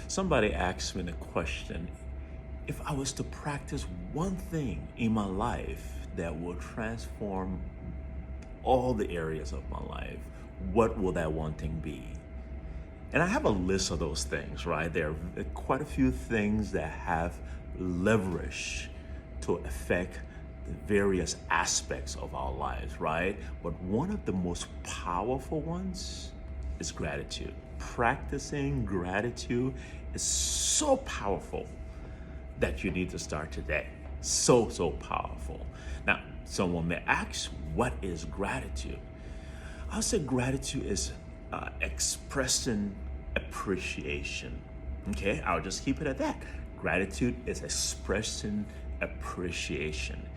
Somebody asked me the question, if I was to practice one thing in my life that will transform all the areas of my life, what will that one thing be? And I have a list of those things, right? There are quite a few things that have leverage to affect the various aspects of our lives, right? But one of the most powerful ones is gratitude. Practicing gratitude is so powerful that you need to start today. So powerful. Now, someone may ask, what is gratitude? I'll say gratitude is expressing appreciation. Okay, I'll just keep it at that. Gratitude is expressing appreciation.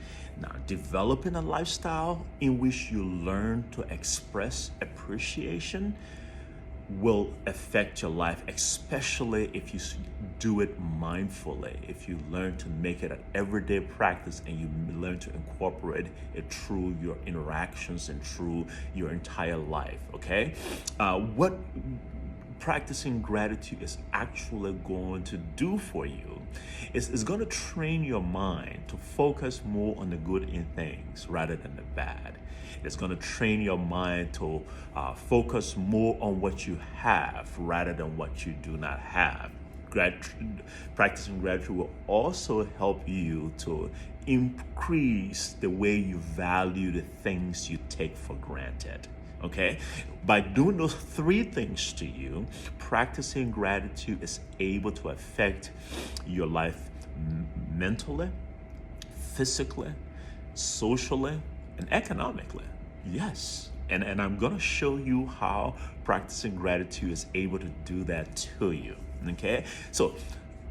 Now, developing a lifestyle in which you learn to express appreciation will affect your life, especially if you do it mindfully, if you learn to make it an everyday practice and you learn to incorporate it through your interactions and through your entire life, okay? What practicing gratitude is actually going to do for you is going to train your mind to focus more on the good in things rather than the bad. It's going to train your mind to focus more on what you have rather than what you do not have. Practicing gratitude will also help you to increase the way you value the things you take for granted. Okay? By doing those three things to you, practicing gratitude is able to affect your life mentally, physically, socially, and economically. Yes. And I'm going to show you how practicing gratitude is able to do that to you. Okay? So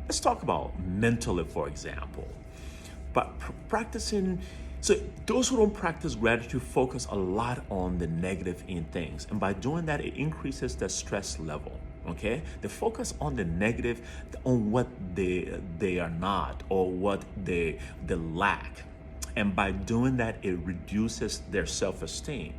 let's talk about mentally, for example. But practicing, so those who don't practice gratitude focus a lot on the negative in things. And by doing that, it increases their stress level. Okay? They focus on the negative, on what they are not or what they lack. And by doing that, it reduces their self-esteem.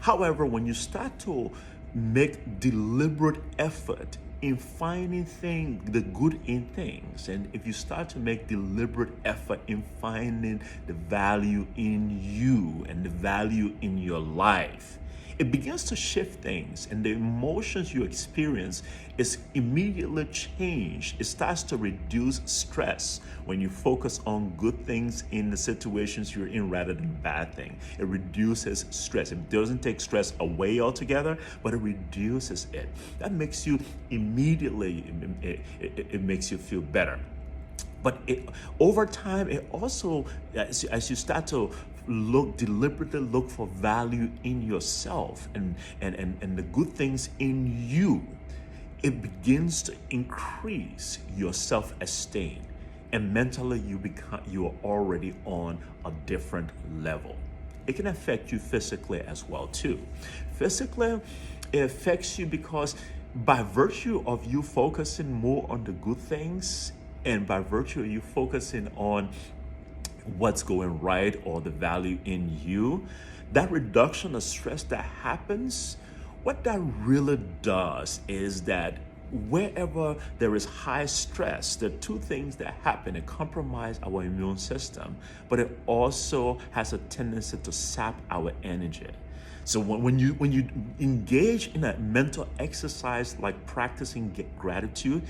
However, when you start to make deliberate effort in finding the good in things, and if you start to make deliberate effort in finding the value in you and the value in your life, it begins to shift things, and the emotions you experience is immediately changed. It starts to reduce stress when you focus on good things in the situations you're in rather than bad things. It reduces stress. It doesn't take stress away altogether, but it reduces it. That makes you immediately, it makes you feel better. But over time, it also, as you start to deliberately look for value in yourself and the good things in you, it begins to increase your self-esteem. And mentally, you are already on a different level. It can affect you physically as well, too. Physically, it affects you because by virtue of you focusing more on the good things, and by virtue of you focusing on what's going right or the value in you, that reduction of stress that happens, what that really does is that wherever there is high stress, there are two things that happen. It compromises our immune system, but it also has a tendency to sap our energy. So when you engage in a mental exercise like practicing gratitude,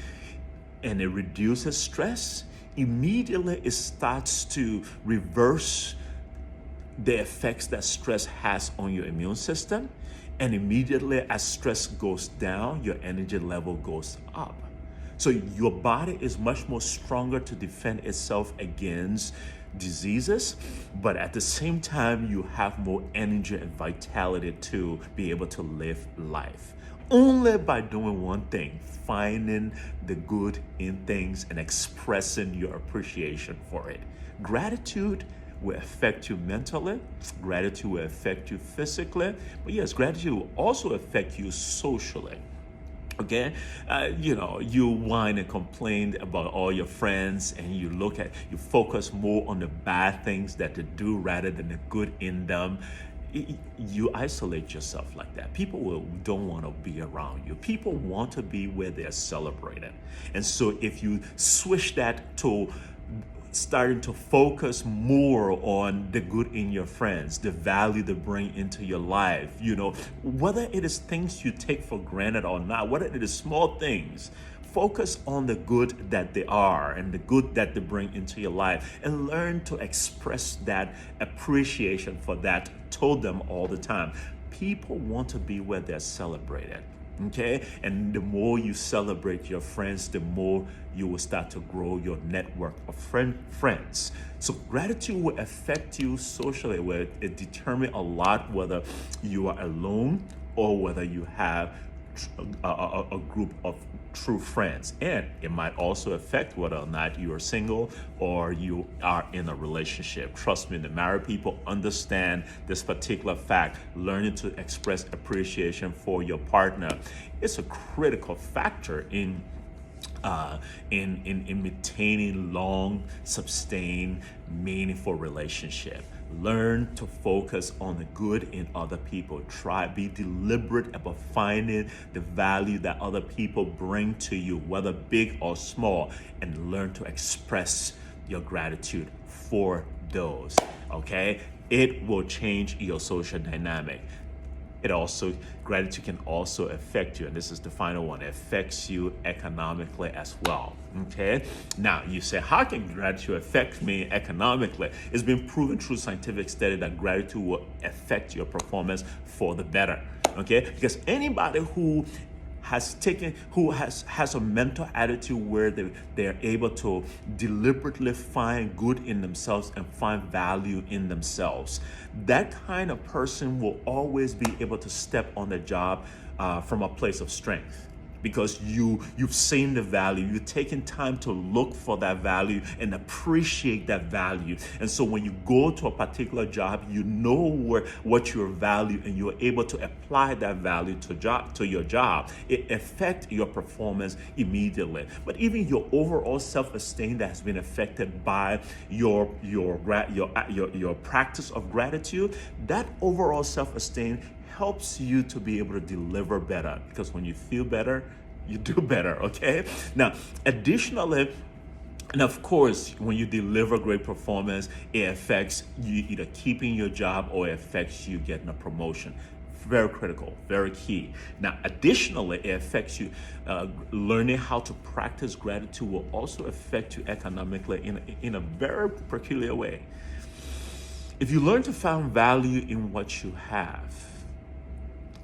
and it reduces stress, immediately it starts to reverse the effects that stress has on your immune system. And immediately as stress goes down, your energy level goes up. So your body is much more stronger to defend itself against diseases, but at the same time, you have more energy and vitality to be able to live life. Only by doing one thing, finding the good in things and expressing your appreciation for it. Gratitude will affect you mentally, gratitude will affect you physically, but yes, gratitude will also affect you socially. Okay, you whine and complain about all your friends, and you focus more on the bad things that they do rather than the good in them. you isolate yourself like that. Don't want to be around you. People want to be where they're celebrated. And so if you switch that to starting to focus more on the good in your friends, the value they bring into your life, whether it is things you take for granted or not, whether it is small things, focus on the good that they are and the good that they bring into your life, and learn to express that appreciation for that to them all the time. People want to be where they're celebrated. Okay, and the more you celebrate your friends, the more you will start to grow your network of friends. So gratitude will affect you socially, where it determines a lot whether you are alone or whether you have a group of true friends. And it might also affect whether or not you are single or you are in a relationship. Trust me, the married people understand this particular fact. Learning to express appreciation for your partner is a critical factor in maintaining long, sustained, meaningful relationship. Learn to focus on the good in other people. Be deliberate about finding the value that other people bring to you, whether big or small, and learn to express your gratitude for those. Okay? It will change your social dynamic. Gratitude can also affect you, and this is the final one, it affects you economically as well. Okay, now you say, how can gratitude affect me economically? It's been proven through scientific study that gratitude will affect your performance for the better. Okay, because anybody who has a mental attitude where they're able to deliberately find good in themselves and find value in themselves, that kind of person will always be able to step on the job from a place of strength, because you've seen the value, you've taken time to look for that value and appreciate that value. And so when you go to a particular job, you know what your value, and you're able to apply that value to your job. It affects your performance immediately. But even your overall self-esteem that has been affected by your practice of gratitude, that overall self-esteem helps you to be able to deliver better, because when you feel better, you do better. Okay, now additionally, and of course, when you deliver great performance, it affects you either keeping your job or it affects you getting a promotion. Very critical, very key. Now, additionally, it affects you. Learning how to practice gratitude will also affect you economically in a very peculiar way. If you learn to find value in what you have,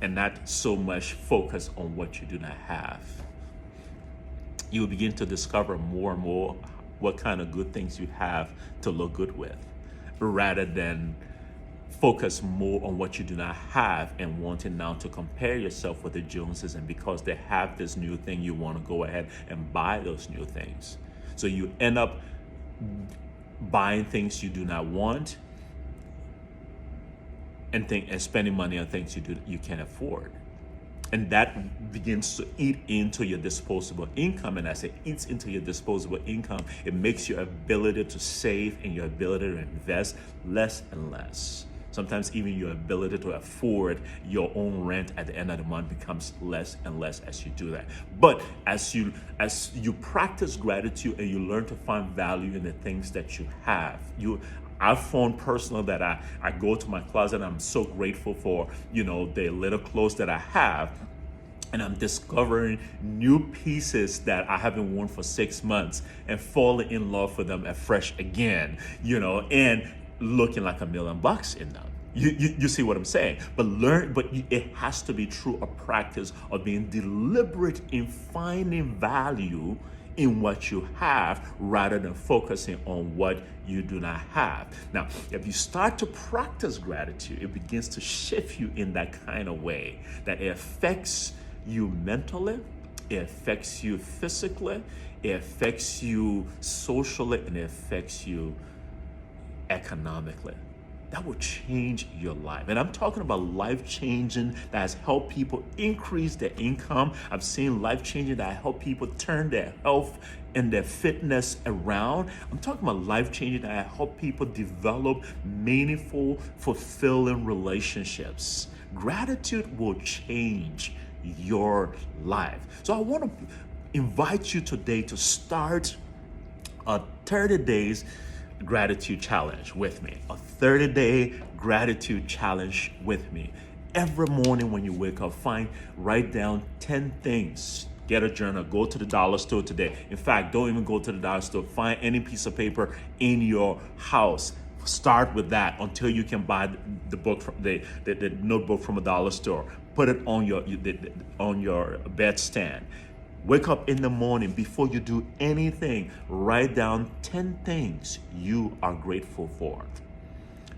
and not so much focus on what you do not have, you will begin to discover more and more what kind of good things you have to look good with, rather than focus more on what you do not have and wanting now to compare yourself with the Joneses, and because they have this new thing, you want to go ahead and buy those new things. So you end up buying things you do not want, and spending money on things you can't afford. And that begins to eat into your disposable income. And as it eats into your disposable income, it makes your ability to save and your ability to invest less and less. Sometimes even your ability to afford your own rent at the end of the month becomes less and less as you do that. But as you practice gratitude and you learn to find value in the things that you have, I've found personally that I go to my closet and I'm so grateful for, the little clothes that I have. And I'm discovering new pieces that I haven't worn for 6 months and falling in love with them afresh again, and looking like $1 million in them. You see what I'm saying? But it has to be through a practice of being deliberate in finding value in what you have, rather than focusing on what you do not have. Now, if you start to practice gratitude, it begins to shift you in that kind of way that it affects you mentally, it affects you physically, it affects you socially, and it affects you economically. that will change your life. And I'm talking about life changing that has helped people increase their income. I've seen life changing that help people turn their health and their fitness around. I'm talking about life changing that help people develop meaningful, fulfilling relationships. Gratitude will change your life. So I want to invite you today to start a 30 days gratitude challenge with me. A 30-day gratitude challenge with me. Every morning when you wake up, write down 10 things. Get a journal, go to the dollar store today. In fact, don't even go to the dollar store. Find any piece of paper in your house. Start with that until you can buy the book from the notebook from a dollar store. Put it on your bedstand. Wake up in the morning. Before you do anything, write down 10 things you are grateful for.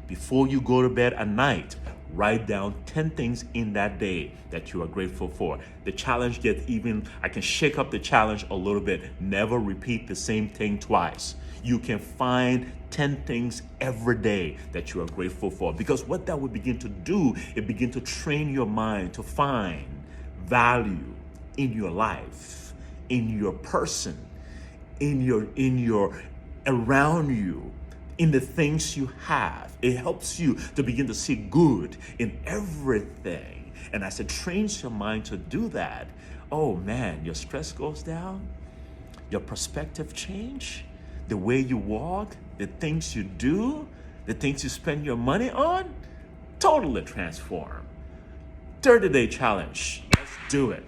Before you go to bed at night, write down 10 things in that day that you are grateful for. The challenge gets I can shake up the challenge a little bit. Never repeat the same thing twice. You can find 10 things every day that you are grateful for. Because what that will begin to do, it begin to train your mind to find value in your life, in your person, in your around you, in the things you have. It helps you to begin to see good in everything. And as it trains your mind to do that, oh man, your stress goes down, your perspective change, the way you walk, the things you do, the things you spend your money on, totally transform. 30-day challenge. Let's do it.